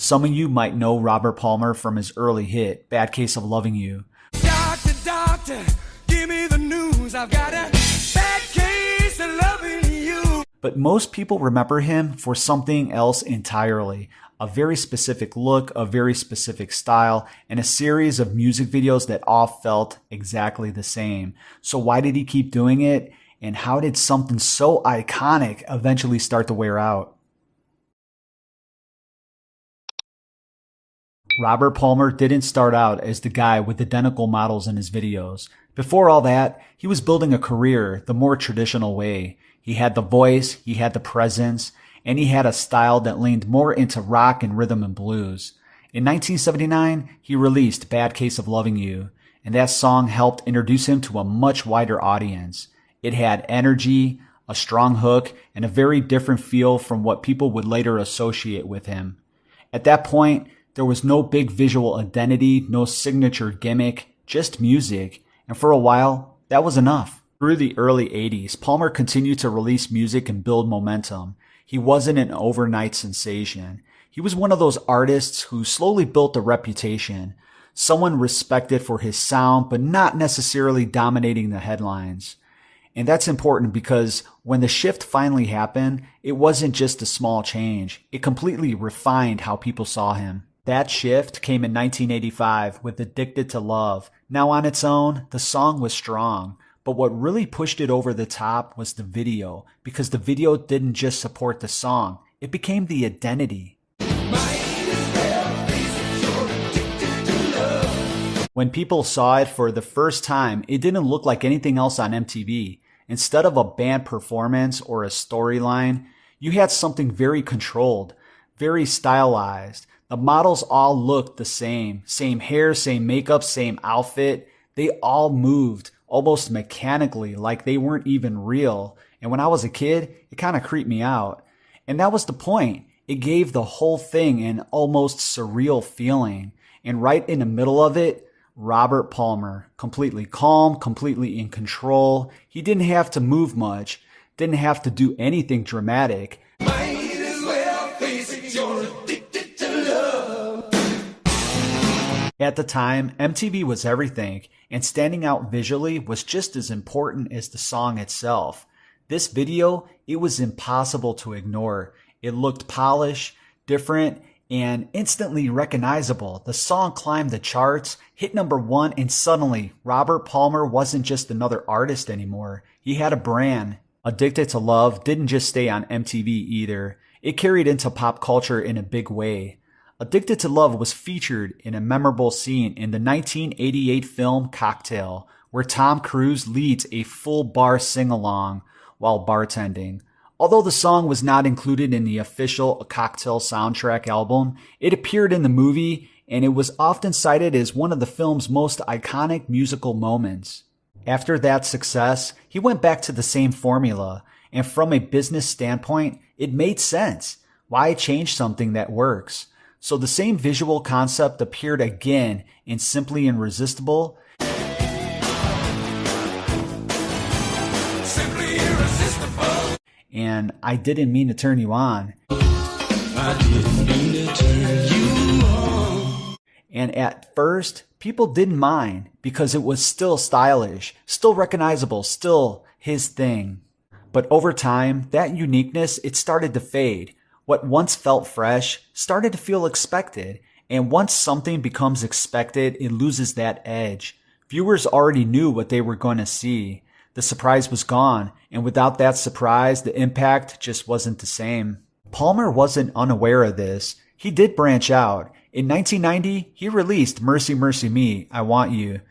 Some of you might know Robert Palmer from his early hit, Bad Case of Loving You. Doctor, doctor, give me the news. I've got a bad case of loving you. But most people remember him for something else entirely. A very specific look, a very specific style, and a series of music videos that all felt exactly the same. So why did he keep doing it? And how did something so iconic eventually start to wear out? Robert Palmer didn't start out as the guy with identical models in his videos. Before all that, he was building a career the more traditional way. He had the voice, he had the presence, and he had a style that leaned more into rock and rhythm and blues. In 1979, he released Bad Case of Loving You, and that song helped introduce him to a much wider audience. It had energy, a strong hook, and a very different feel from what people would later associate with him. At that point, there was no big visual identity, no signature gimmick, just music, and for a while, that was enough. Through the early 80s, Palmer continued to release music and build momentum. He wasn't an overnight sensation. He was one of those artists who slowly built a reputation, someone respected for his sound, but not necessarily dominating the headlines. And that's important because when the shift finally happened, it wasn't just a small change. It completely refined how people saw him. That shift came in 1985 with Addicted to Love. Now on its own, the song was strong, but what really pushed it over the top was the video, because the video didn't just support the song, it became the identity. When people saw it for the first time, it didn't look like anything else on MTV. Instead of a band performance or a storyline, you had something very controlled, very stylized. The models all looked the same hair, same makeup, same outfit. They all moved almost mechanically, like they weren't even real. And when I was a kid, it kind of creeped me out. And that was the point. It gave the whole thing an almost surreal feeling. And right in the middle of it, Robert Palmer, completely calm, completely in control. He didn't have to move much, didn't have to do anything dramatic. At the time, MTV was everything, and standing out visually was just as important as the song itself. This video, it was impossible to ignore. It looked polished, different, and instantly recognizable. The song climbed the charts, hit #1, and suddenly, Robert Palmer wasn't just another artist anymore. He had a brand. Addicted to Love didn't just stay on MTV either. It carried into pop culture in a big way. Addicted to Love was featured in a memorable scene in the 1988 film Cocktail, where Tom Cruise leads a full bar sing-along while bartending. Although the song was not included in the official Cocktail soundtrack album, it appeared in the movie and it was often cited as one of the film's most iconic musical moments. After that success, he went back to the same formula, and from a business standpoint, it made sense. Why change something that works? So the same visual concept appeared again in Simply Irresistible. Simply irresistible. And I Didn't Mean to Turn You On. I didn't mean to turn you on. And at first, people didn't mind because it was still stylish, still recognizable, still his thing. But over time, that uniqueness, it started to fade. What once felt fresh started to feel expected, and once something becomes expected, it loses that edge. Viewers already knew what they were going to see. The surprise was gone, and without that surprise, the impact just wasn't the same. Palmer wasn't unaware of this. He did branch out. In 1990, he released Mercy Mercy Me, I Want You.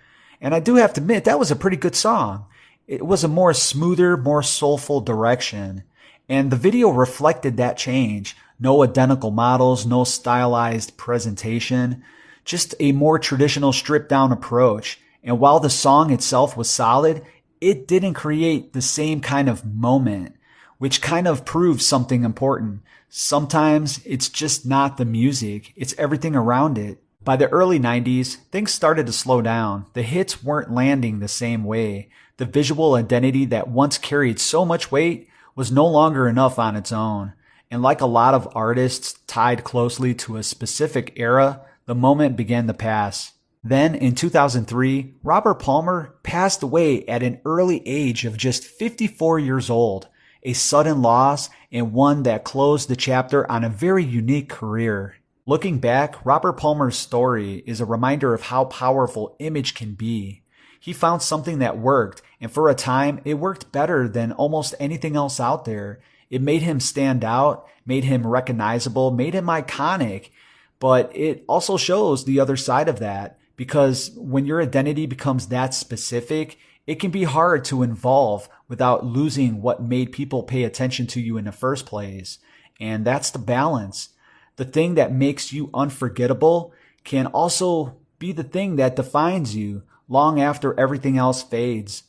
And I do have to admit, that was a pretty good song. It was a more smoother, more soulful direction. And the video reflected that change. No identical models, no stylized presentation, just a more traditional stripped down approach. And while the song itself was solid, it didn't create the same kind of moment, which kind of proves something important. Sometimes it's just not the music, it's everything around it. By the early 90s, things started to slow down. The hits weren't landing the same way. The visual identity that once carried so much weight was no longer enough on its own. And like a lot of artists tied closely to a specific era, the moment began to pass. Then in 2003, Robert Palmer passed away at an early age of just 54 years old, a sudden loss and one that closed the chapter on a very unique career. Looking back, Robert Palmer's story is a reminder of how powerful image can be. He found something that worked, and for a time, it worked better than almost anything else out there. It made him stand out, made him recognizable, made him iconic, but it also shows the other side of that. Because when your identity becomes that specific, it can be hard to evolve without losing what made people pay attention to you in the first place. And that's the balance. The thing that makes you unforgettable can also be the thing that defines you long after everything else fades.